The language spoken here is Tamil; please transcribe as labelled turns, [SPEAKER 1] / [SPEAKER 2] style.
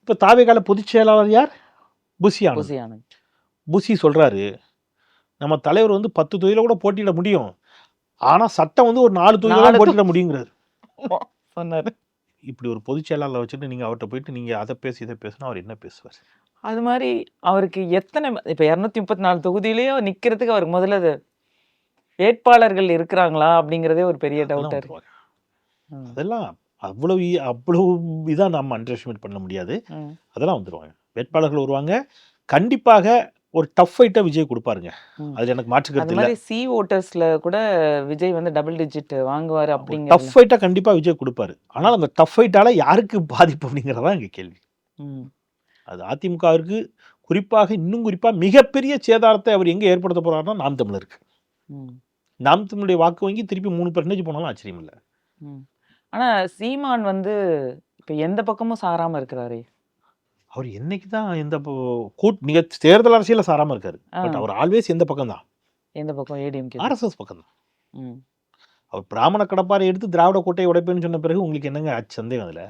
[SPEAKER 1] இப்போ தாவேகால பொதுச் செயலாளர் யார்? புசி ஆனந்த்.
[SPEAKER 2] புசி ஆனந்த்.
[SPEAKER 1] புசி சொல்றாரு, நம்ம தலைவர் வந்து 10 தொகுதியில கூட போட்டியிட முடியும், ஆனா சட்டம் வந்து ஒரு 4 தொகுதியில தான் போட்டியிட முடியுங்கிறாரு.
[SPEAKER 2] சொன்னாரு.
[SPEAKER 1] இப்படி ஒரு பொதுச் செயலாளர் வச்சுட்டு நீங்க அவர்கிட்ட போயிட்டு நீங்க அதை பேசி இதை பேசினா அவர் என்ன பேசுவார்?
[SPEAKER 2] அது மாதிரி அவருக்கு எத்தனை இப்ப 234 தொகுதியிலயும் நிக்கிறதுக்கு அவருக்கு முதல்ல அது வேட்பாளர்கள் இருக்கிறாங்களா அப்படிங்கறதே ஒரு பெரிய
[SPEAKER 1] அதெல்லாம்
[SPEAKER 2] டவுட்டா இருக்கு.
[SPEAKER 1] வந்துருவாங்க. அதெல்லாம் அவ்வளவு இதா நம்ம அண்டர் எஸ்டிமேட் பண்ண முடியாது. அதெல்லாம் வந்துருவாங்க, வேட்பாளர்கள் வருவாங்க. கண்டிப்பாக ஒரு டஃப் ஃபைட்டை விஜய் கொடுப்பாருங்க, அது எனக்கு மாற்று
[SPEAKER 2] அது
[SPEAKER 1] கருத்து இல்லை.
[SPEAKER 2] மாதிரி சி ஓட்டர்ஸ்ல கூட விஜய் வந்து டபுள் டிஜிட் வாங்குவாரு அப்படிங்கிற
[SPEAKER 1] டஃப் ஃபைட்டை கண்டிப்பா விஜய் கொடுப்பாரு. ஆனால் அந்த டஃப் ஃபைட்டால யாருக்கு பாதிப்பு அப்படிங்கிறதா எங்க கேள்வி. அது அதிமுகவிற்கு குறிப்பாக, இன்னும் குறிப்பா மிகப்பெரிய சேதாரத்தை அவர் எங்க ஏற்படுத்த போறாருன்னா நாம் தமிழருக்கு. நாம் தமிழுடைய வாக்கு வங்கி திருப்பி 3% போனாலும் ஆச்சரியம் இல்லை.
[SPEAKER 2] ஆனா சீமான் வந்து இப்ப எந்த பக்கமும் சாராம இருக்கிறாரு.
[SPEAKER 1] அவர் என்னைக்கு தான் எந்த நீங்க தேர்தல் அரசியல சாராம இருக்காரு. பட் அவர் ஆல்வேஸ் எந்த பக்கம் தான்?
[SPEAKER 2] எந்த பக்கம்? ஏடிஎம்கே,
[SPEAKER 1] ஆர்எஸ்எஸ் பக்கம் தான். அவர் பிராமண கடப்பாரை எடுத்து திராவிட கோட்டையை உடைப்பேன்னு சொன்ன பிறகு உங்களுக்கு என்னங்க ஆச்சு சந்தேகம் அதுல?